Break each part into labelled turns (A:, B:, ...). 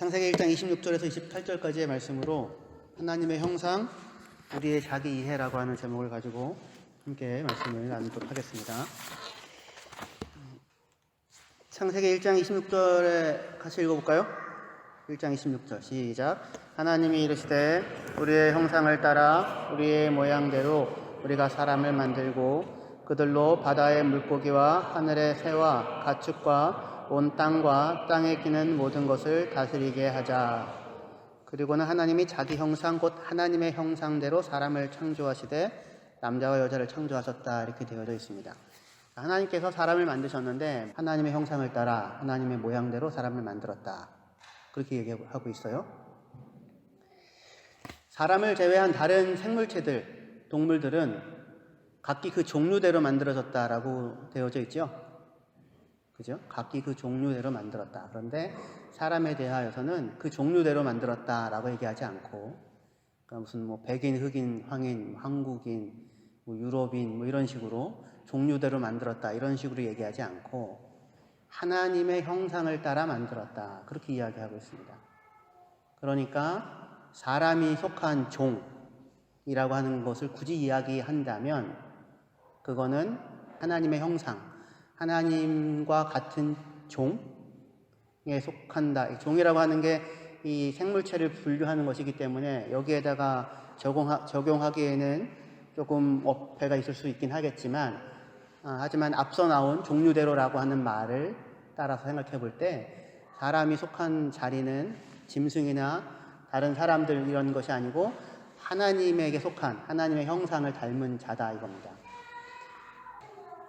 A: 창세기 1장 26절에서 28절까지의 말씀으로 하나님의 형상, 우리의 자기 이해라고 하는 제목을 가지고 함께 말씀을 나누도록 하겠습니다. 창세기 1장 26절에 같이 읽어볼까요? 1장 26절 시작. 하나님이 이르시되 우리의 형상을 따라 우리의 모양대로 우리가 사람을 만들고 그들로 바다의 물고기와 하늘의 새와 가축과 온 땅과 땅에 기는 모든 것을 다스리게 하자. 그리고는 하나님이 자기 형상 곧 하나님의 형상대로 사람을 창조하시되 남자와 여자를 창조하셨다, 이렇게 되어져 있습니다. 하나님께서 사람을 만드셨는데 하나님의 형상을 따라 하나님의 모양대로 사람을 만들었다, 그렇게 얘기하고 있어요. 사람을 제외한 다른 생물체들, 동물들은 각기 그 종류대로 만들어졌다라고 되어져 있죠. 그죠? 각기 그 종류대로 만들었다. 그런데 사람에 대하여서는 그 종류대로 만들었다라고 얘기하지 않고, 그러니까 무슨 뭐 백인, 흑인, 황인, 한국인, 뭐 유럽인, 뭐 이런 식으로 종류대로 만들었다, 이런 식으로 얘기하지 않고 하나님의 형상을 따라 만들었다, 그렇게 이야기하고 있습니다. 그러니까 사람이 속한 종이라고 하는 것을 굳이 이야기한다면 그거는 하나님의 형상, 하나님과 같은 종에 속한다. 종이라고 하는 게 이 생물체를 분류하는 것이기 때문에 여기에다가 적용하기에는 조금 어폐가 있을 수 있긴 하겠지만, 하지만 앞서 나온 종류대로라고 하는 말을 따라서 생각해 볼 때 사람이 속한 자리는 짐승이나 다른 사람들 이런 것이 아니고 하나님에게 속한 하나님의 형상을 닮은 자다, 이겁니다.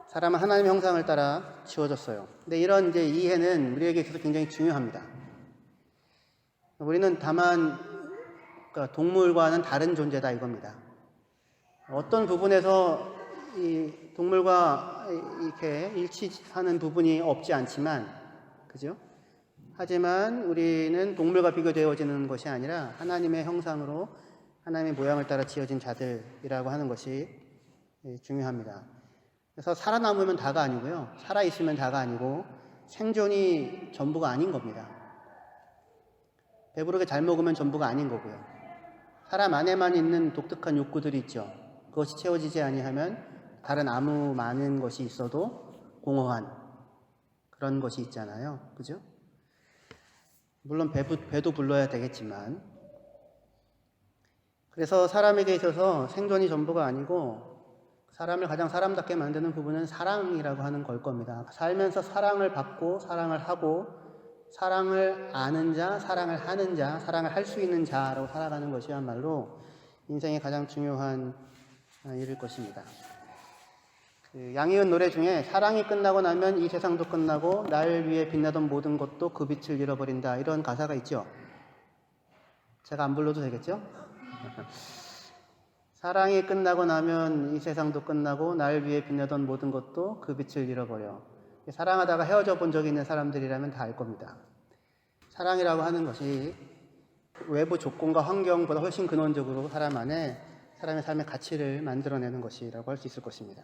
A: 사람은 하나님의 형상을 따라 지어졌어요. 근데 이런 이제 이해는 우리에게 있어서 굉장히 중요합니다. 우리는 다만 그러니까 동물과는 다른 존재다, 이겁니다. 어떤 부분에서 이 동물과 이렇게 일치하는 부분이 없지 않지만, 그죠? 하지만 우리는 동물과 비교되어지는 것이 아니라 하나님의 형상으로 하나님의 모양을 따라 지어진 자들이라고 하는 것이 중요합니다. 그래서 살아남으면 다가 아니고요, 살아있으면 다가 아니고 생존이 전부가 아닌 겁니다. 배부르게 잘 먹으면 전부가 아닌 거고요. 사람 안에만 있는 독특한 욕구들이 있죠. 그것이 채워지지 아니하면 다른 아무 많은 것이 있어도 공허한 그런 것이 있잖아요. 그죠? 물론 배도 불러야 되겠지만, 그래서 사람에게 있어서 생존이 전부가 아니고 사람을 가장 사람답게 만드는 부분은 사랑이라고 하는 걸 겁니다. 살면서 사랑을 받고 사랑을 하고 사랑을 아는 자, 사랑을 하는 자, 사랑을 할 수 있는 자라고 살아가는 것이야말로 인생의 가장 중요한 일일 것입니다. 양희은 노래 중에 사랑이 끝나고 나면 이 세상도 끝나고 날 위해 빛나던 모든 것도 그 빛을 잃어버린다, 이런 가사가 있죠. 제가 안 불러도 되겠죠? 사랑이 끝나고 나면 이 세상도 끝나고 날 위해 빛나던 모든 것도 그 빛을 잃어버려. 사랑하다가 헤어져 본 적이 있는 사람들이라면 다 알 겁니다. 사랑이라고 하는 것이 외부 조건과 환경보다 훨씬 근원적으로 사람 안에 사람의 삶의 가치를 만들어내는 것이라고 할 수 있을 것입니다.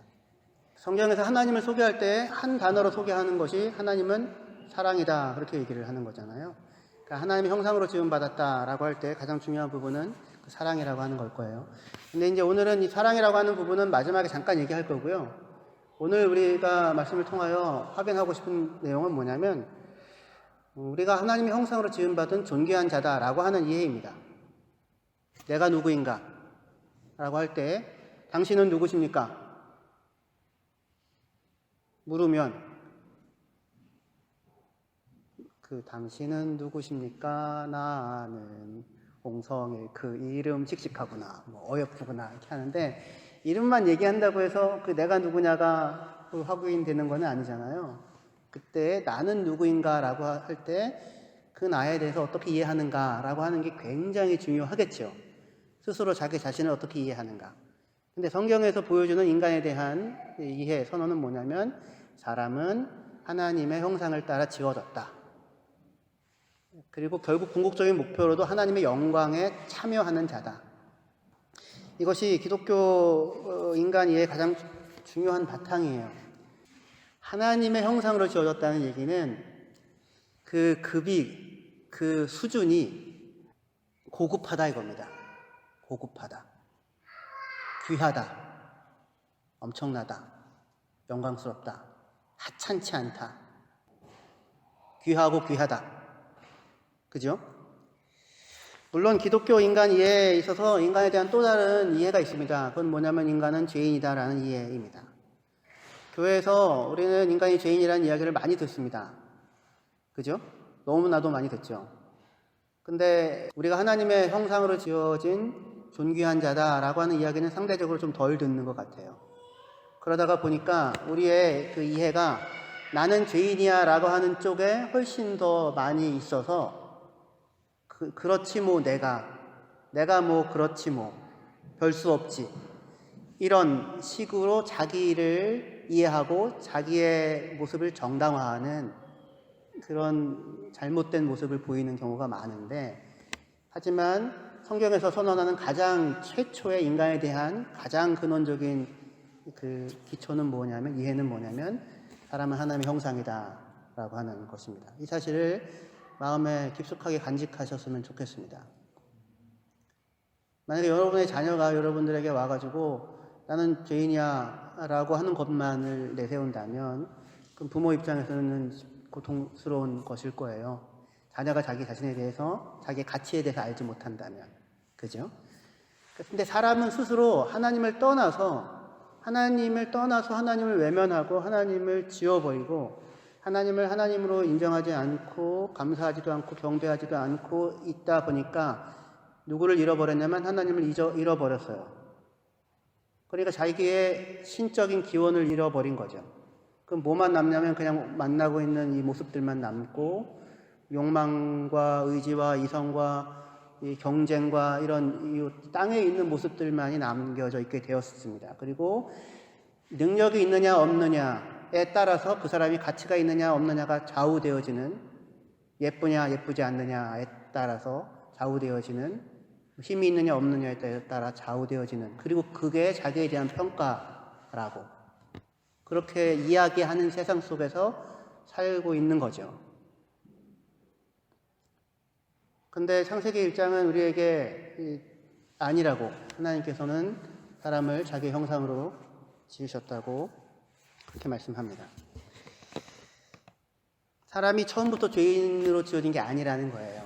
A: 성경에서 하나님을 소개할 때 한 단어로 소개하는 것이 하나님은 사랑이다, 그렇게 얘기를 하는 거잖아요. 그러니까 하나님의 형상으로 지음받았다라고 할 때 가장 중요한 부분은 그 사랑이라고 하는 걸 거예요. 근데 이제 오늘은 이 사랑이라고 하는 부분은 마지막에 잠깐 얘기할 거고요. 오늘 우리가 말씀을 통하여 확인하고 싶은 내용은 뭐냐면, 우리가 하나님의 형상으로 지음받은 존귀한 자다라고 하는 이해입니다. 내가 누구인가? 라고 할 때 당신은 누구십니까? 물으면 당신은 누구십니까? 나는 홍성의 그 이름 씩씩하구나, 뭐 어여쁘구나, 이렇게 하는데, 이름만 얘기한다고 해서 그 내가 누구냐가 확인되는 건 아니잖아요. 그때 나는 누구인가라고 할 때 그 나에 대해서 어떻게 이해하는가라고 하는 게 굉장히 중요하겠죠. 스스로 자기 자신을 어떻게 이해하는가. 근데 성경에서 보여주는 인간에 대한 이해, 선언은 뭐냐면, 사람은 하나님의 형상을 따라 지어졌다. 그리고 결국 궁극적인 목표로도 하나님의 영광에 참여하는 자다. 이것이 기독교 인간 이해의 가장 중요한 바탕이에요. 하나님의 형상으로 지어졌다는 얘기는 그 급이 그 수준이 고급하다 이겁니다. 고급하다. 귀하다. 엄청나다. 영광스럽다. 하찮지 않다. 귀하고 귀하다. 그죠? 물론 기독교 인간 이해에 있어서 인간에 대한 또 다른 이해가 있습니다. 그건 뭐냐면 인간은 죄인이다라는 이해입니다. 교회에서 우리는 인간이 죄인이라는 이야기를 많이 듣습니다. 그죠? 너무나도 많이 듣죠. 근데 우리가 하나님의 형상으로 지어진 존귀한 자다라고 하는 이야기는 상대적으로 좀 덜 듣는 것 같아요. 그러다가 보니까 우리의 그 이해가 나는 죄인이야 라고 하는 쪽에 훨씬 더 많이 있어서 그렇지 뭐 내가 뭐 그렇지 뭐 별 수 없지 이런 식으로 자기를 이해하고 자기의 모습을 정당화하는 그런 잘못된 모습을 보이는 경우가 많은데, 하지만 성경에서 선언하는 가장 최초의 인간에 대한 가장 근원적인 그 기초는 뭐냐면, 이해는 뭐냐면 사람은 하나님의 형상이다 라고 하는 것입니다. 이 사실을 마음에 깊숙하게 간직하셨으면 좋겠습니다. 만약에 여러분의 자녀가 여러분들에게 와가지고 나는 죄인이야 라고 하는 것만을 내세운다면 그럼 부모 입장에서는 고통스러운 것일 거예요. 자녀가 자기 자신에 대해서, 자기의 가치에 대해서 알지 못한다면. 그죠? 근데 사람은 스스로 하나님을 떠나서 하나님을 외면하고 하나님을 지워버리고 하나님을 하나님으로 인정하지 않고 감사하지도 않고 경배하지도 않고 있다 보니까 누구를 잃어버렸냐면 하나님을 잃어버렸어요. 그러니까 자기의 신적인 기원을 잃어버린 거죠. 그럼 뭐만 남냐면 그냥 만나고 있는 이 모습들만 남고 욕망과 의지와 이성과 이 경쟁과 이런 이 땅에 있는 모습들만이 남겨져 있게 되었습니다. 그리고 능력이 있느냐 없느냐에 따라서 그 사람이 가치가 있느냐 없느냐가 좌우되어지는, 예쁘냐 예쁘지 않느냐에 따라서 좌우되어지는, 힘이 있느냐 없느냐에 따라 좌우되어지는, 그리고 그게 자기에 대한 평가라고 그렇게 이야기하는 세상 속에서 살고 있는 거죠. 근데 창세기 1장은 우리에게 아니라고, 하나님께서는 사람을 자기 형상으로 지으셨다고 그렇게 말씀합니다. 사람이 처음부터 죄인으로 지어진 게 아니라는 거예요.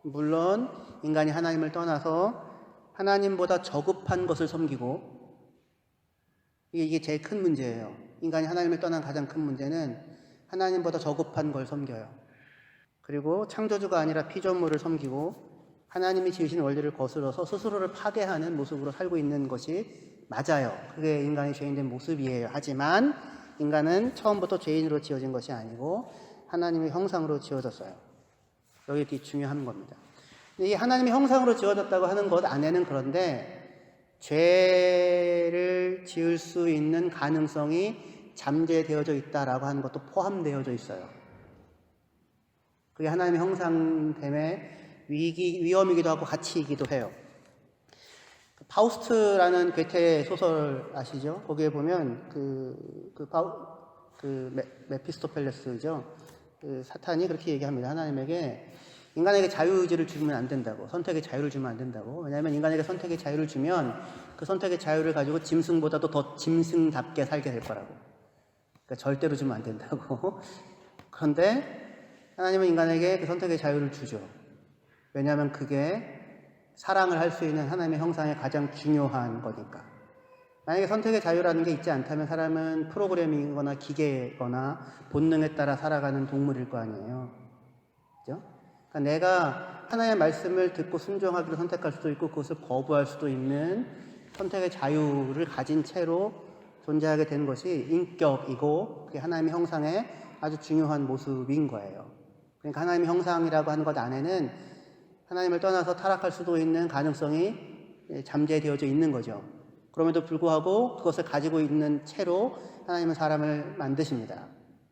A: 물론 인간이 하나님을 떠나서 하나님보다 저급한 것을 섬기고, 이게 제일 큰 문제예요. 인간이 하나님을 떠난 가장 큰 문제는 하나님보다 저급한 걸 섬겨요. 그리고 창조주가 아니라 피조물을 섬기고 하나님이 지으신 원리를 거스러서 스스로를 파괴하는 모습으로 살고 있는 것이 맞아요. 그게 인간이 죄인된 모습이에요. 하지만 인간은 처음부터 죄인으로 지어진 것이 아니고 하나님의 형상으로 지어졌어요. 여기 중요한 겁니다. 이 하나님의 형상으로 지어졌다고 하는 것 안에는 그런데 죄를 지을 수 있는 가능성이 잠재되어져 있다라고 하는 것도 포함되어져 있어요. 그게 하나님의 형상됨의 위험이기도 하고 가치이기도 해요. 파우스트라는 괴테 소설 아시죠? 거기에 보면 메피스토펠레스죠. 사탄이 그렇게 얘기합니다. 하나님에게 인간에게 자유의지를 주면 안 된다고, 선택의 자유를 주면 안 된다고. 왜냐하면 인간에게 선택의 자유를 주면 그 선택의 자유를 가지고 짐승보다도 더 짐승답게 살게 될 거라고. 그러니까 절대로 주면 안 된다고. 그런데 하나님은 인간에게 그 선택의 자유를 주죠. 왜냐하면 그게 사랑을 할 수 있는 하나님의 형상의 가장 중요한 거니까. 만약에 선택의 자유라는 게 있지 않다면 사람은 프로그래밍이거나 기계거나 본능에 따라 살아가는 동물일 거 아니에요. 그죠? 그러니까 내가 하나님의 말씀을 듣고 순종하기를 선택할 수도 있고 그것을 거부할 수도 있는 선택의 자유를 가진 채로 존재하게 되는 것이 인격이고 그게 하나님의 형상의 아주 중요한 모습인 거예요. 그러니까 하나님의 형상이라고 하는 것 안에는 하나님을 떠나서 타락할 수도 있는 가능성이 잠재되어져 있는 거죠. 그럼에도 불구하고 그것을 가지고 있는 채로 하나님은 사람을 만드십니다.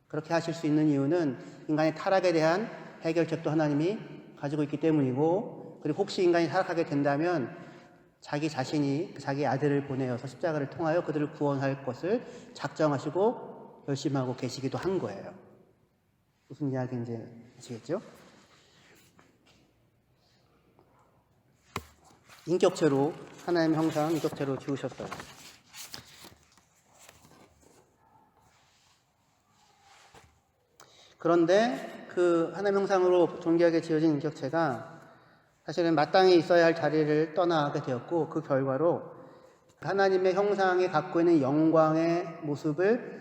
A: 그렇게 하실 수 있는 이유는 인간의 타락에 대한 해결책도 하나님이 가지고 있기 때문이고, 그리고 혹시 인간이 타락하게 된다면 자기 자신이 자기 아들을 보내어서 십자가를 통하여 그들을 구원할 것을 작정하시고 결심하고 계시기도 한 거예요. 무슨 이야기인지 아시겠죠? 인격체로 하나님의 형상 인격체로 지으셨어요. 그런데 그 하나님의 형상으로 존귀하게 지어진 인격체가 사실은 마땅히 있어야 할 자리를 떠나게 되었고, 그 결과로 하나님의 형상에 갖고 있는 영광의 모습을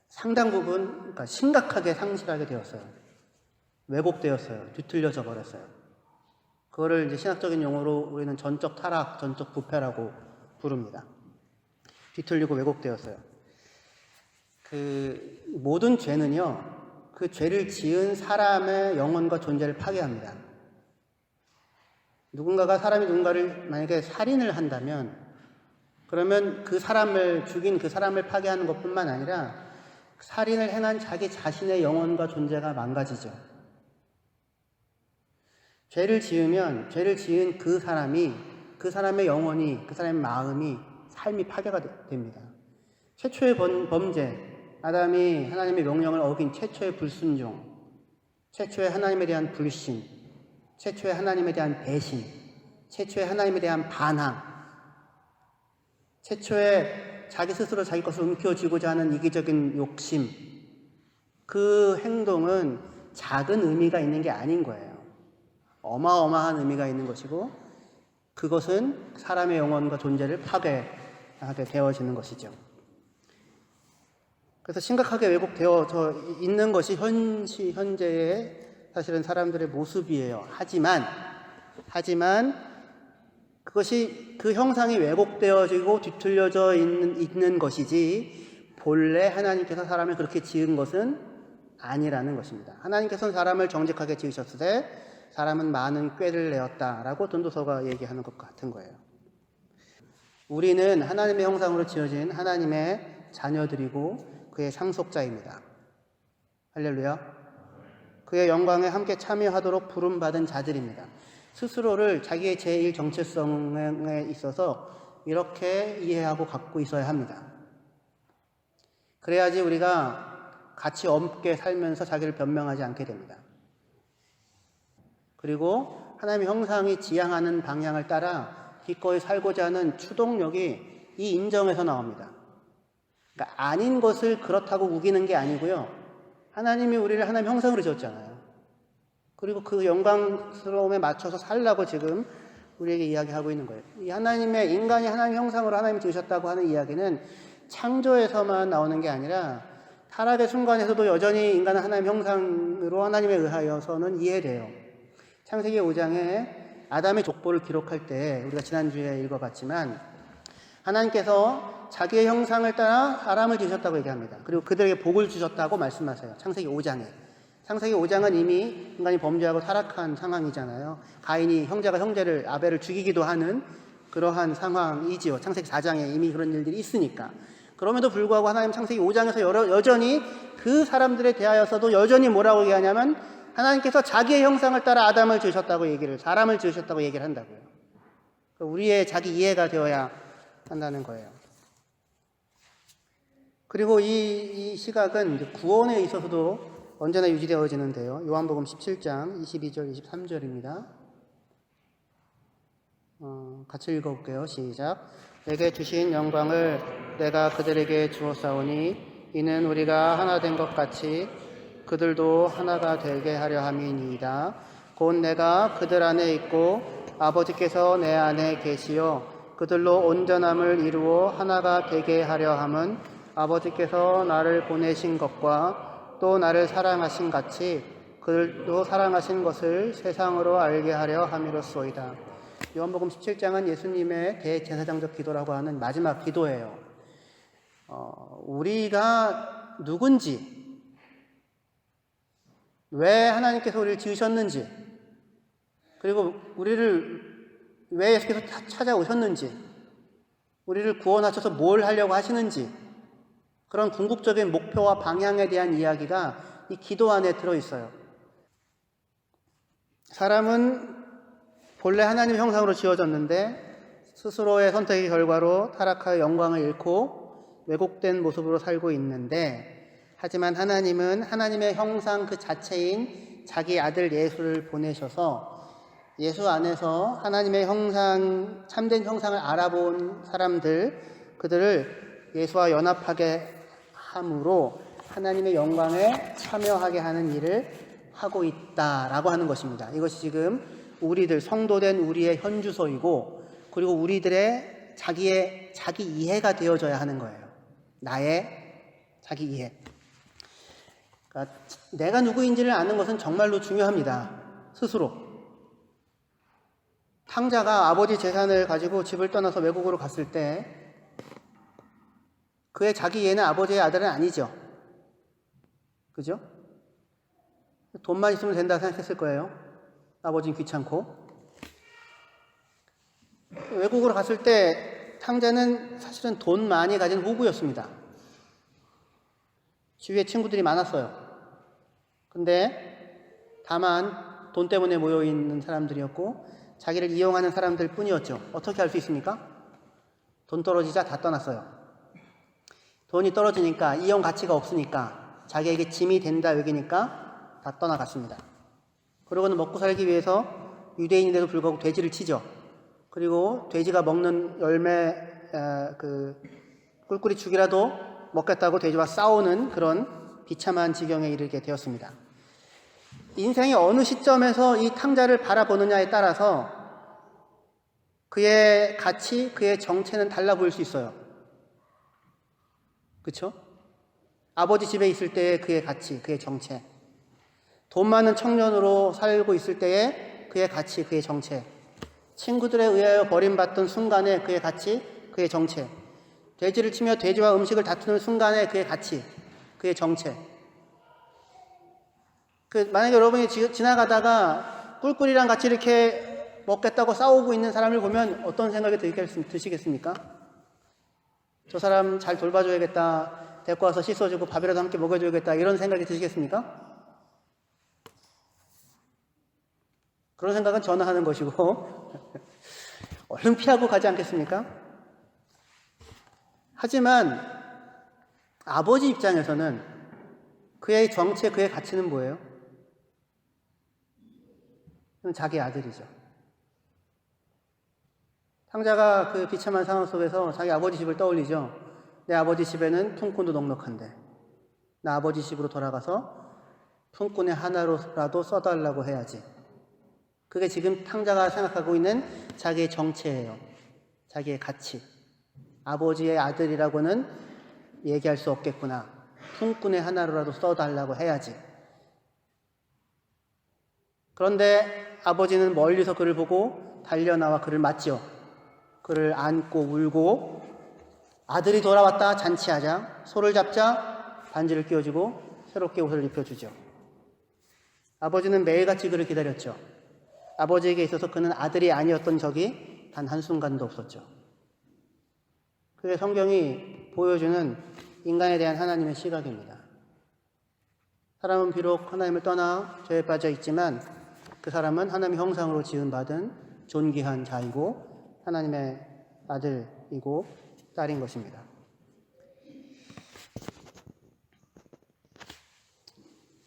A: 상당 부분, 그러니까 심각하게 상실하게 되었어요. 왜곡되었어요. 뒤틀려져 버렸어요. 그거를 이제 신학적인 용어로 우리는 전적 타락, 전적 부패라고 부릅니다. 뒤틀리고 왜곡되었어요. 그 모든 죄는요, 그 죄를 지은 사람의 영혼과 존재를 파괴합니다. 사람이 누군가를 만약에 살인을 한다면, 그러면 그 사람을 죽인 그 사람을 파괴하는 것뿐만 아니라 살인을 행한 자기 자신의 영혼과 존재가 망가지죠. 죄를 지으면 죄를 지은 그 사람이, 그 사람의 영혼이, 그 사람의 마음이, 삶이 파괴가 됩니다. 최초의 범죄, 아담이 하나님의 명령을 어긴 최초의 불순종, 최초의 하나님에 대한 불신, 최초의 하나님에 대한 배신, 최초의 하나님에 대한 반항, 최초의 자기 스스로 자기 것을 움켜쥐고자 하는 이기적인 욕심, 그 행동은 작은 의미가 있는 게 아닌 거예요. 어마어마한 의미가 있는 것이고, 그것은 사람의 영혼과 존재를 파괴하게 되어지는 것이죠. 그래서 심각하게 왜곡되어져 있는 것이 현재의 사실은 사람들의 모습이에요. 하지만 그것이, 그 형상이 왜곡되어지고 뒤틀려져 있는 것이지, 본래 하나님께서 사람을 그렇게 지은 것은 아니라는 것입니다. 하나님께서는 사람을 정직하게 지으셨을 때 사람은 많은 꾀를 내었다라고 전도서가 얘기하는 것 같은 거예요. 우리는 하나님의 형상으로 지어진 하나님의 자녀들이고 그의 상속자입니다. 할렐루야. 그의 영광에 함께 참여하도록 부름받은 자들입니다. 스스로를 자기의 제1 정체성에 있어서 이렇게 이해하고 갖고 있어야 합니다. 그래야지 우리가 가치 없게 살면서 자기를 변명하지 않게 됩니다. 그리고 하나님의 형상이 지향하는 방향을 따라 기꺼이 살고자 하는 추동력이 이 인정에서 나옵니다. 그러니까 아닌 것을 그렇다고 우기는 게 아니고요. 하나님이 우리를 하나님의 형상으로 지었잖아요. 그리고 그 영광스러움에 맞춰서 살라고 지금 우리에게 이야기하고 있는 거예요. 이 인간이 하나님의 형상으로 하나님이 지으셨다고 하는 이야기는 창조에서만 나오는 게 아니라 타락의 순간에서도 여전히 인간은 하나님의 형상으로 하나님에 의하여서는 이해돼요. 창세기 5장에 아담의 족보를 기록할 때 우리가 지난주에 읽어봤지만 하나님께서 자기의 형상을 따라 사람을 지으셨다고 얘기합니다. 그리고 그들에게 복을 주셨다고 말씀하세요. 창세기 5장에. 창세기 5장은 이미 인간이 범죄하고 타락한 상황이잖아요. 가인이 형제가 형제를 아벨을 죽이기도 하는 그러한 상황이지요. 창세기 4장에 이미 그런 일들이 있으니까. 그럼에도 불구하고 하나님 창세기 5장에서 여전히 그 사람들에 대하여서도 여전히 뭐라고 얘기하냐면 하나님께서 자기의 형상을 따라 아담을 지으셨다고 사람을 지으셨다고 얘기를 한다고요. 우리의 자기 이해가 되어야 한다는 거예요. 그리고 이 시각은 이제 구원에 있어서도 언제나 유지되어지는데요. 요한복음 17장 22절 23절입니다. 같이 읽어볼게요. 시작. 내게 주신 영광을 내가 그들에게 주었사오니 이는 우리가 하나 된 것 같이 그들도 하나가 되게 하려 함이니이다. 곧 내가 그들 안에 있고 아버지께서 내 안에 계시어 그들로 온전함을 이루어 하나가 되게 하려 함은 아버지께서 나를 보내신 것과 또 나를 사랑하신 같이 그들도 사랑하신 것을 세상으로 알게 하려 함이로소이다. 요한복음 17장은 예수님의 대제사장적 기도라고 하는 마지막 기도예요. 우리가 누군지, 왜 하나님께서 우리를 지으셨는지, 그리고 우리를 왜 예수께서 찾아오셨는지, 우리를 구원하셔서 뭘 하려고 하시는지, 그런 궁극적인 목표와 방향에 대한 이야기가 이 기도 안에 들어있어요. 사람은 본래 하나님의 형상으로 지어졌는데 스스로의 선택의 결과로 타락하여 영광을 잃고 왜곡된 모습으로 살고 있는데, 하지만 하나님은 하나님의 형상 그 자체인 자기 아들 예수를 보내셔서 예수 안에서 하나님의 형상, 참된 형상을 알아본 사람들, 그들을 예수와 연합하게 함으로 하나님의 영광에 참여하게 하는 일을 하고 있다라고 하는 것입니다. 이것이 지금 우리들, 성도된 우리의 현주소이고, 그리고 우리들의 자기 이해가 되어져야 하는 거예요. 나의 자기 이해. 그러니까 내가 누구인지를 아는 것은 정말로 중요합니다. 스스로. 탕자가 아버지 재산을 가지고 집을 떠나서 외국으로 갔을 때 그의 자기 이해는 아버지의 아들은 아니죠. 그죠? 돈만 있으면 된다 생각했을 거예요. 아버지는 귀찮고. 외국으로 갔을 때 탕자는 사실은 돈 많이 가진 호구였습니다. 주위에 친구들이 많았어요. 근데 다만 돈 때문에 모여있는 사람들이었고 자기를 이용하는 사람들 뿐이었죠. 어떻게 할 수 있습니까? 돈 떨어지자 다 떠났어요. 돈이 떨어지니까 이용 가치가 없으니까 자기에게 짐이 된다 여기니까 다 떠나갔습니다. 그러고는 먹고 살기 위해서 유대인인데도 불구하고 돼지를 치죠. 그리고 돼지가 먹는 열매 꿀꿀이 죽이라도 먹겠다고 돼지와 싸우는 그런 비참한 지경에 이르게 되었습니다. 인생의 어느 시점에서 이 탕자를 바라보느냐에 따라서 그의 가치, 그의 정체는 달라 보일 수 있어요. 그렇죠? 아버지 집에 있을 때의 그의 가치, 그의 정체. 돈 많은 청년으로 살고 있을 때의 그의 가치, 그의 정체. 친구들에 의하여 버림받던 순간에 그의 가치, 그의 정체. 돼지를 치며 돼지와 음식을 다투는 순간에 그의 가치, 그의 정체. 만약에 여러분이 지나가다가 꿀꿀이랑 같이 이렇게 먹겠다고 싸우고 있는 사람을 보면 어떤 생각이 드시겠습니까? 저 사람 잘 돌봐줘야겠다, 데리고 와서 씻어주고 밥이라도 함께 먹여줘야겠다, 이런 생각이 드시겠습니까? 그런 생각은 전혀 하는 것이고 얼른 피하고 가지 않겠습니까? 하지만 아버지 입장에서는 그의 정체, 그의 가치는 뭐예요? 자기 아들이죠. 탕자가 그 비참한 상황 속에서 자기 아버지 집을 떠올리죠. 내 아버지 집에는 품꾼도 넉넉한데 나 아버지 집으로 돌아가서 품꾼의 하나로라도 써달라고 해야지. 그게 지금 탕자가 생각하고 있는 자기의 정체예요. 자기의 가치. 아버지의 아들이라고는 얘기할 수 없겠구나. 품꾼의 하나로라도 써달라고 해야지. 그런데 아버지는 멀리서 그를 보고 달려나와 그를 맞죠. 그를 안고 울고 아들이 돌아왔다 잔치하자 소를 잡자 반지를 끼워주고 새롭게 옷을 입혀주죠. 아버지는 매일같이 그를 기다렸죠. 아버지에게 있어서 그는 아들이 아니었던 적이 단 한순간도 없었죠. 그게 성경이 보여주는 인간에 대한 하나님의 시각입니다. 사람은 비록 하나님을 떠나 죄에 빠져 있지만 그 사람은 하나님의 형상으로 지음받은 존귀한 자이고 하나님의 아들이고 딸인 것입니다.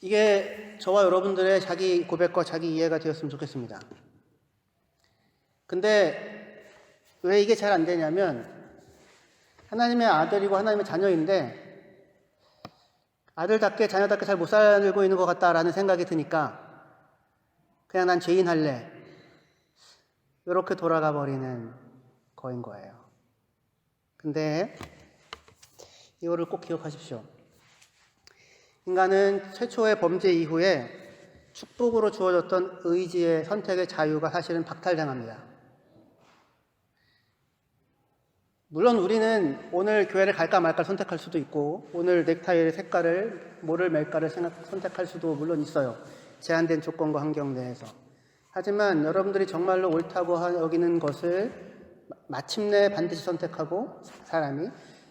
A: 이게 저와 여러분들의 자기 고백과 자기 이해가 되었으면 좋겠습니다. 근데 왜 이게 잘 안 되냐면 하나님의 아들이고 하나님의 자녀인데 아들답게 자녀답게 잘 못 살고 있는 것 같다라는 생각이 드니까 그냥 난 죄인 할래 이렇게 돌아가 버리는 거인 거예요. 근데 이거를 꼭 기억하십시오. 인간은 최초의 범죄 이후에 축복으로 주어졌던 의지의 선택의 자유가 사실은 박탈당합니다. 물론 우리는 오늘 교회를 갈까 말까 선택할 수도 있고 오늘 넥타이의 색깔을 뭐를 맬까를 선택할 수도 물론 있어요. 제한된 조건과 환경 내에서. 하지만 여러분들이 정말로 옳다고 여기는 것을 마침내 반드시 선택하고 사람이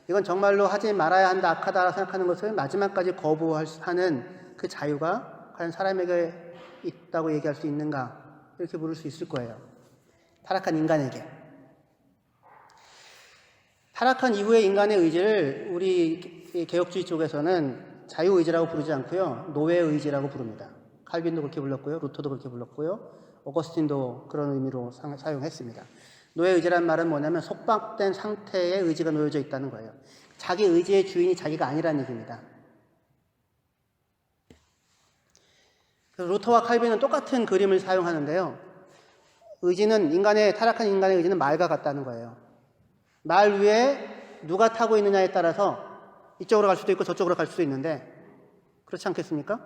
A: 이건 정말로 하지 말아야 한다, 악하다라고 생각하는 것을 마지막까지 거부하는 그 자유가 과연 사람에게 있다고 얘기할 수 있는가? 이렇게 물을 수 있을 거예요. 타락한 인간에게. 타락한 이후의 인간의 의지를 우리 개혁주의 쪽에서는 자유의지라고 부르지 않고요. 노예의지라고 부릅니다. 칼빈도 그렇게 불렀고요. 루터도 그렇게 불렀고요. 오거스틴도 그런 의미로 사용했습니다. 노예 의지란 말은 뭐냐면 속박된 상태에 의지가 놓여져 있다는 거예요. 자기 의지의 주인이 자기가 아니라는 얘기입니다. 그래서 루터와 칼빈은 똑같은 그림을 사용하는데요. 타락한 인간의 의지는 말과 같다는 거예요. 말 위에 누가 타고 있느냐에 따라서 이쪽으로 갈 수도 있고 저쪽으로 갈 수도 있는데, 그렇지 않겠습니까?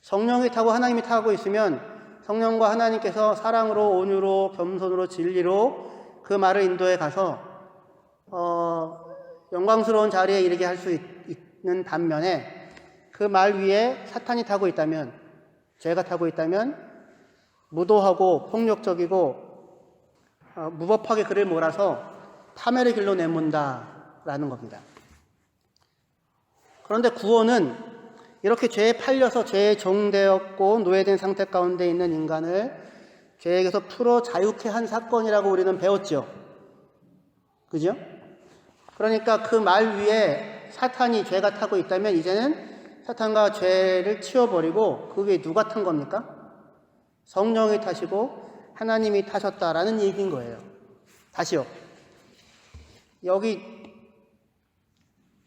A: 성령이 타고 하나님이 타고 있으면 성령과 하나님께서 사랑으로, 온유로, 겸손으로, 진리로 그 말을 인도해 가서 영광스러운 자리에 이르게 할 수 있는 반면에, 그 말 위에 사탄이 타고 있다면, 죄가 타고 있다면 무도하고 폭력적이고 무법하게 그를 몰아서 파멸의 길로 내몬다라는 겁니다. 그런데 구원은 이렇게 죄에 팔려서 죄에 종되었고 노예된 상태 가운데 있는 인간을 죄에게서 풀어 자유케 한 사건이라고 우리는 배웠죠. 그죠? 그러니까 그 말 위에 사탄이, 죄가 타고 있다면 이제는 사탄과 죄를 치워버리고 그 위에 누가 탄 겁니까? 성령이 타시고 하나님이 타셨다라는 얘기인 거예요. 다시요. 여기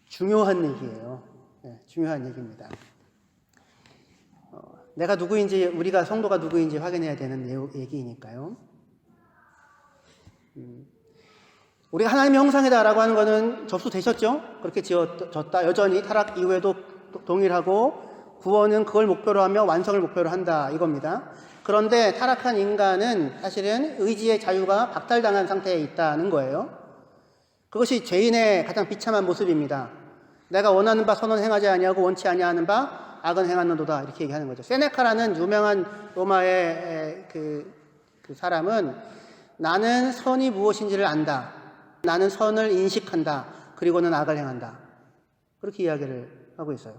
A: 중요한 얘기예요. 네, 중요한 얘기입니다. 내가 누구인지, 우리가 성도가 누구인지 확인해야 되는 얘기니까요. 우리가 하나님의 형상이다라고 하는 것은 접수되셨죠? 그렇게 지어졌다. 여전히 타락 이후에도 동일하고 구원은 그걸 목표로 하며 완성을 목표로 한다 이겁니다. 그런데 타락한 인간은 사실은 의지의 자유가 박탈당한 상태에 있다는 거예요. 그것이 죄인의 가장 비참한 모습입니다. 내가 원하는 바 선은 행하지 아니하고 원치 아니하는 바 악은 행하는도다, 이렇게 얘기하는 거죠. 세네카라는 유명한 로마의 그 사람은 나는 선이 무엇인지를 안다. 나는 선을 인식한다. 그리고는 악을 행한다. 그렇게 이야기를 하고 있어요.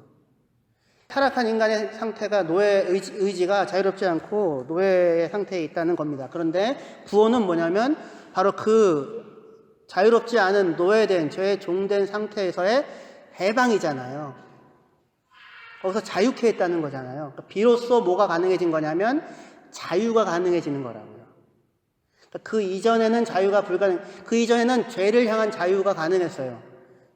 A: 타락한 인간의 상태가 노예 의지가 자유롭지 않고 노예의 상태에 있다는 겁니다. 그런데 구원은 뭐냐면 바로 그 자유롭지 않은 노예된, 죄에 종된 상태에서의 해방이잖아요. 거기서 자유케 했다는 거잖아요. 그러니까 비로소 뭐가 가능해진 거냐면 자유가 가능해지는 거라고요. 그러니까 그 이전에는 그 이전에는 죄를 향한 자유가 가능했어요.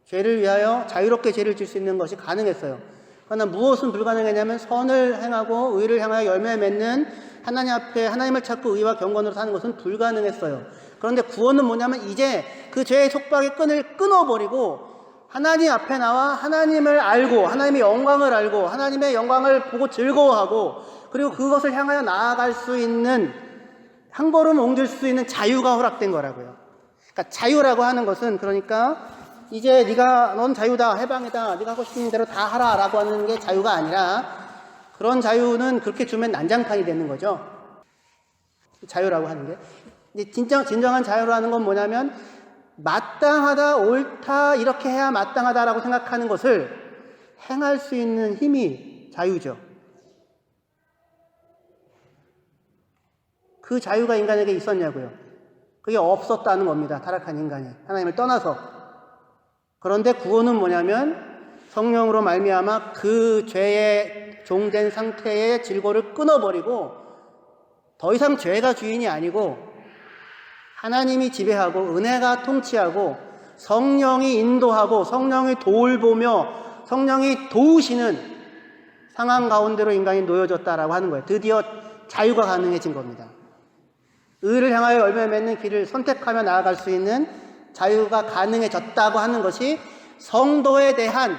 A: 죄를 위하여 자유롭게 죄를 질 수 있는 것이 가능했어요. 그러나 무엇은 불가능했냐면 선을 행하고 의를 향하여 열매 맺는 하나님 앞에 하나님을 찾고 의와 경건으로 사는 것은 불가능했어요. 그런데 구원은 뭐냐면 이제 그 죄의 속박의 끈을 끊어버리고 하나님 앞에 나와 하나님을 알고 하나님의 영광을 알고 하나님의 영광을 보고 즐거워하고 그리고 그것을 향하여 나아갈 수 있는, 한 걸음 옮길 수 있는 자유가 허락된 거라고요. 그러니까 자유라고 하는 것은, 그러니까 이제 넌 자유다, 해방이다, 네가 하고 싶은 대로 다 하라 라고 하는 게 자유가 아니라, 그런 자유는 그렇게 주면 난장판이 되는 거죠. 자유라고 하는 게. 근데 진정한 자유라는 건 뭐냐면 마땅하다, 옳다, 이렇게 해야 마땅하다라고 생각하는 것을 행할 수 있는 힘이 자유죠. 그 자유가 인간에게 있었냐고요. 그게 없었다는 겁니다. 타락한 인간이 하나님을 떠나서. 그런데 구원은 뭐냐면 성령으로 말미암아 그 죄에 종된 상태의 질고를 끊어버리고 더 이상 죄가 주인이 아니고 하나님이 지배하고 은혜가 통치하고 성령이 인도하고 성령이 돌보며 성령이 도우시는 상황 가운데로 인간이 놓여졌다라고 하는 거예요. 드디어 자유가 가능해진 겁니다. 의를 향하여 열매 맺는 길을 선택하며 나아갈 수 있는 자유가 가능해졌다고 하는 것이 성도에 대한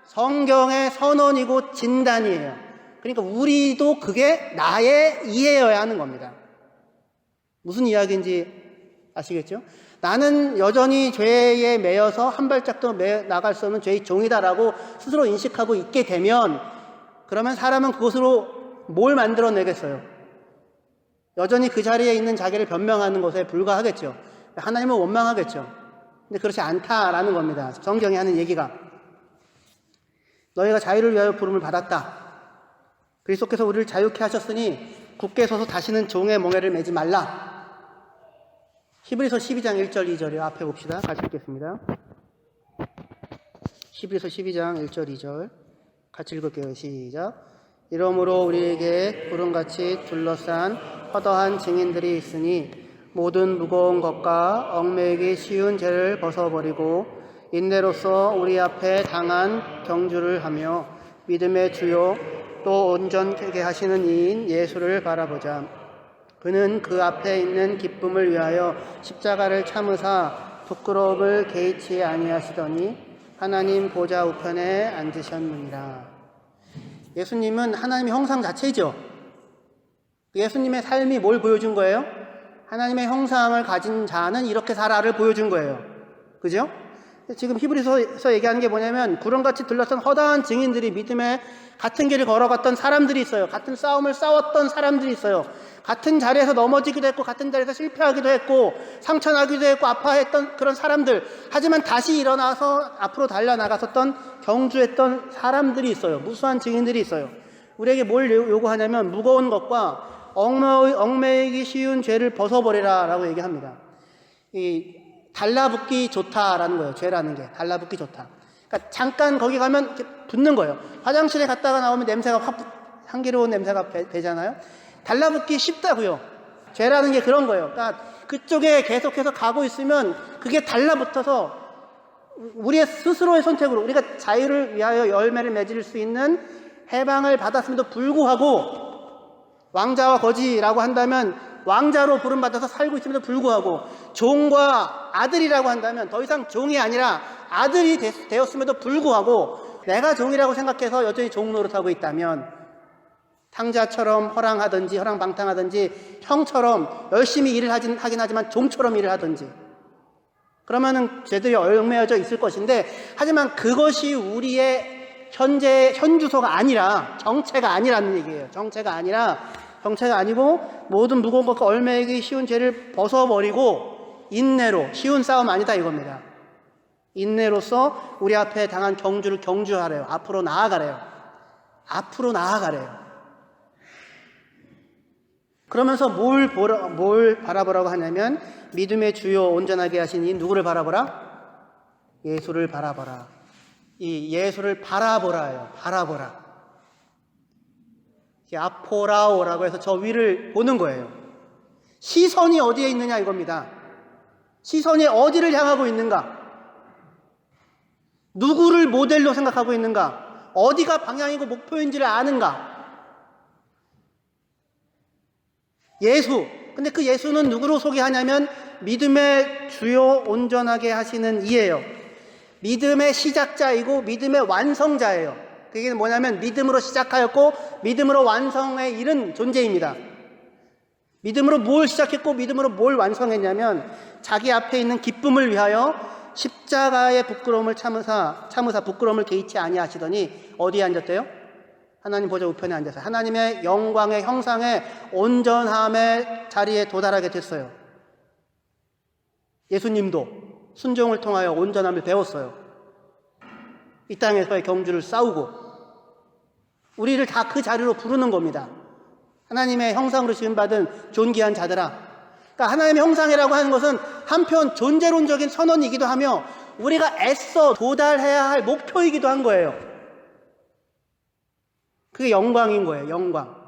A: 성경의 선언이고 진단이에요. 그러니까 우리도 그게 나의 이해여야 하는 겁니다. 무슨 이야기인지 아시겠죠? 나는 여전히 죄에 매여서 한 발짝도 나갈 수 없는 죄의 종이다라고 스스로 인식하고 있게 되면, 그러면 사람은 그것으로 뭘 만들어내겠어요? 여전히 그 자리에 있는 자기를 변명하는 것에 불과하겠죠. 하나님을 원망하겠죠. 근데 그렇지 않다라는 겁니다. 성경이 하는 얘기가. 너희가 자유를 위하여 부름을 받았다. 그리스도께서 우리를 자유케 하셨으니 굳게 서서 다시는 종의 멍에를 매지 말라. 히브리서 12장 1절 2절이요. 앞에 봅시다. 같이 읽겠습니다. 히브리서 12장 1절 2절 같이 읽을게요. 시작. 이러므로 우리에게 구름같이 둘러싼 허다한 증인들이 있으니 모든 무거운 것과 얽매이기 쉬운 죄를 벗어버리고 인내로서 우리 앞에 당한 경주를 하며 믿음의 주요 또 온전케 하시는 이인 예수를 바라보자. 그는 그 앞에 있는 기쁨을 위하여 십자가를 참으사 부끄러움을 개의치 아니하시더니 하나님 보좌 우편에 앉으셨느니라. 예수님은 하나님의 형상 자체죠. 예수님의 삶이 뭘 보여준 거예요? 하나님의 형상을 가진 자는 이렇게 살아를 보여준 거예요. 그죠? 지금 히브리서에서 얘기하는 게 뭐냐면 구름같이 둘러싼 허다한 증인들이 믿음의 같은 길을 걸어갔던 사람들이 있어요. 같은 싸움을 싸웠던 사람들이 있어요. 같은 자리에서 넘어지기도 했고 같은 자리에서 실패하기도 했고 상처나기도 했고 아파했던 그런 사람들. 하지만 다시 일어나서 앞으로 달려나갔었던 경주했던 사람들이 있어요. 무수한 증인들이 있어요. 우리에게 뭘 요구하냐면 무거운 것과 얽매이기 쉬운 죄를 벗어버리라 라고 얘기합니다. 이 달라붙기 좋다라는 거예요. 죄라는 게 달라붙기 좋다. 그러니까 잠깐 거기 가면 이렇게 붙는 거예요. 화장실에 갔다가 나오면 냄새가 확 향기로운 냄새가 배잖아요. 달라붙기 쉽다고요. 죄라는 게 그런 거예요. 그러니까 그쪽에 계속해서 가고 있으면 그게 달라붙어서 우리의 스스로의 선택으로 우리가 자유를 위하여 열매를 맺을 수 있는 해방을 받았음에도 불구하고 왕자와 거지라고 한다면 왕자로 부름받아서 살고 있음에도 불구하고 종과 아들이라고 한다면 더 이상 종이 아니라 아들이 되었음에도 불구하고 내가 종이라고 생각해서 여전히 종 노릇하고 있다면 탕자처럼 허랑방탕하든지 형처럼 열심히 일을 하긴 하지만 종처럼 일을 하든지 그러면은 죄들이 얽매여져 있을 것인데 하지만 그것이 우리의 현주소가 아니라 정체가 아니라는 얘기예요. 정체가 아니고 모든 무거운 것과 얽매이기 쉬운 죄를 벗어버리고 인내로 쉬운 싸움 아니다 이겁니다. 인내로서 우리 앞에 당한 경주를 경주하래요. 앞으로 나아가래요. 그러면서 뭘 바라보라고 하냐면 믿음의 주요 온전하게 하신 이 누구를 바라보라? 예수를 바라보라. 이 예수를 바라보라예요. 바라보라. 아포라오라고 해서 저 위를 보는 거예요. 시선이 어디에 있느냐 이겁니다. 시선이 어디를 향하고 있는가? 누구를 모델로 생각하고 있는가? 어디가 방향이고 목표인지를 아는가? 예수. 근데 그 예수는 누구로 소개하냐면 믿음의 주요 온전하게 하시는 이예요. 믿음의 시작자이고 믿음의 완성자예요. 그게 뭐냐면 믿음으로 시작하였고 믿음으로 완성에 이른 존재입니다. 믿음으로 뭘 시작했고 믿음으로 뭘 완성했냐면 자기 앞에 있는 기쁨을 위하여 십자가의 부끄러움을 참으사 부끄러움을 개의치 아니하시더니 어디에 앉았대요? 하나님 보좌 우편에 앉아서 하나님의 영광의 형상의 온전함의 자리에 도달하게 됐어요. 예수님도 순종을 통하여 온전함을 배웠어요. 이 땅에서의 경주를 싸우고 우리를 다 그 자리로 부르는 겁니다. 하나님의 형상으로 지음받은 존귀한 자들아. 그러니까 하나님의 형상이라고 하는 것은 한편 존재론적인 선언이기도 하며 우리가 애써 도달해야 할 목표이기도 한 거예요. 그게 영광인 거예요. 영광.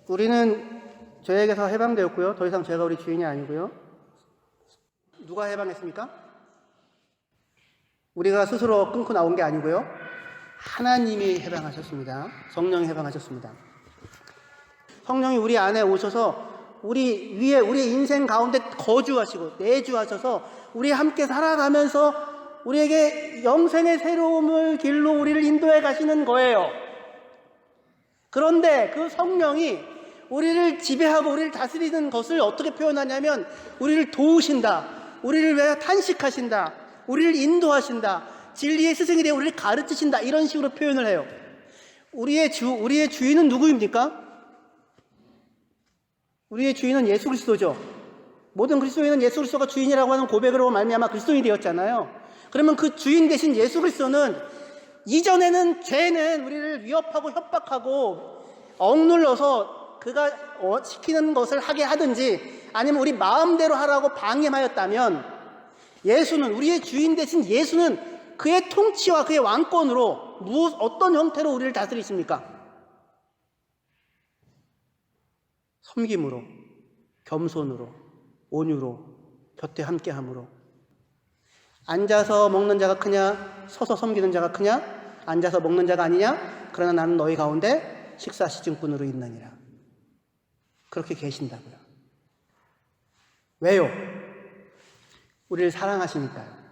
A: 우리는 죄에게서 해방되었고요. 더 이상 죄가 우리 주인이 아니고요. 누가 해방했습니까? 우리가 스스로 끊고 나온 게 아니고요. 하나님이 해방하셨습니다. 성령이 해방하셨습니다. 성령이 우리 안에 오셔서 우리 위에 우리 인생 가운데 거주하시고 내주하셔서 우리 함께 살아가면서 우리에게 영생의 새로움을 길로 우리를 인도해 가시는 거예요. 그런데 그 성령이 우리를 지배하고 우리를 다스리는 것을 어떻게 표현하냐면 우리를 도우신다. 우리를 위하여 탄식하신다. 우리를 인도하신다. 진리의 스승이 되어 우리를 가르치신다. 이런 식으로 표현을 해요. 우리의 주인은 누구입니까? 우리의 주인은 예수 그리스도죠. 모든 그리스도인은 예수 그리스도가 주인이라고 하는 고백으로 말미암아 그리스도인이 되었잖아요. 그러면 그 주인 대신 예수 그리스도는 이전에는 죄는 우리를 위협하고 협박하고 억눌러서 그가 시키는 것을 하게 하든지 아니면 우리 마음대로 하라고 방임하였다면 예수는, 우리의 주인 대신 예수는 그의 통치와 그의 왕권으로 어떤 형태로 우리를 다스리십니까? 섬김으로, 겸손으로, 온유로, 곁에 함께함으로. 앉아서 먹는 자가 크냐, 서서 섬기는 자가 크냐, 앉아서 먹는 자가 아니냐, 그러나 나는 너희 가운데 식사 시중꾼으로 있느니라. 그렇게 계신다고요. 왜요? 우리를 사랑하시니까요.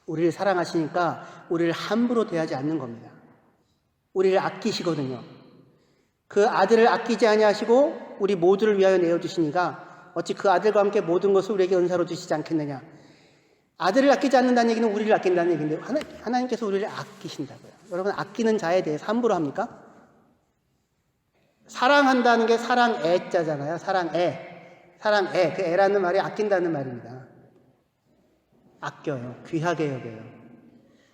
A: 우리를 사랑하시니까 우리를 함부로 대하지 않는 겁니다. 우리를 아끼시거든요. 그 아들을 아끼지 아니하시고 우리 모두를 위하여 내어주시니까 어찌 그 아들과 함께 모든 것을 우리에게 은사로 주시지 않겠느냐. 아들을 아끼지 않는다는 얘기는 우리를 아낀다는 얘기인데 하나님께서 우리를 아끼신다고요. 여러분, 아끼는 자에 대해서 함부로 합니까? 사랑한다는 게 사랑애자잖아요. 사랑애. 사랑애. 그 애라는 말이 아낀다는 말입니다. 아껴요. 귀하게 여겨요.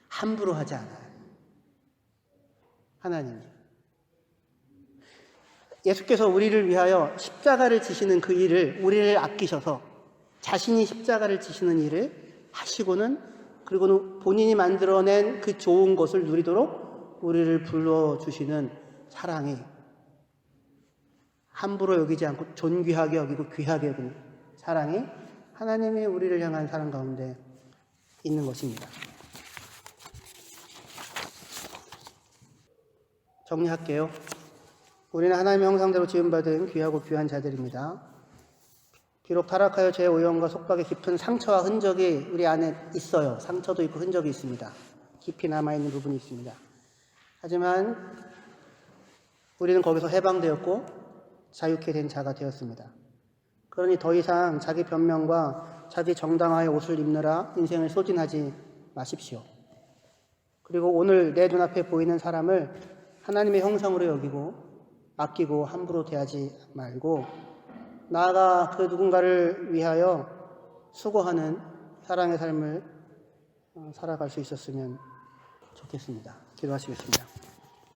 A: 함부로 하지 않아요. 하나님이. 예수께서 우리를 위하여 십자가를 지시는 그 일을, 우리를 아끼셔서 자신이 십자가를 지시는 일을 하시고는, 그리고는 본인이 만들어낸 그 좋은 것을 누리도록 우리를 불러주시는 사랑이, 함부로 여기지 않고 존귀하게 여기고 귀하게 여기는 사랑이 하나님이 우리를 향한 사랑 가운데 있는 것입니다. 정리할게요. 우리는 하나님의 형상대로 지음받은 귀하고 귀한 자들입니다. 비록 타락하여 죄의 오염과 속박의 깊은 상처와 흔적이 우리 안에 있어요. 상처도 있고 흔적이 있습니다. 깊이 남아있는 부분이 있습니다. 하지만 우리는 거기서 해방되었고 자유케 된 자가 되었습니다. 그러니 더 이상 자기 변명과 자기 정당화의 옷을 입느라 인생을 소진하지 마십시오. 그리고 오늘 내 눈앞에 보이는 사람을 하나님의 형상으로 여기고 아끼고 함부로 대하지 말고 나아가 그 누군가를 위하여 수고하는 사랑의 삶을 살아갈 수 있었으면 좋겠습니다. 기도하시겠습니다.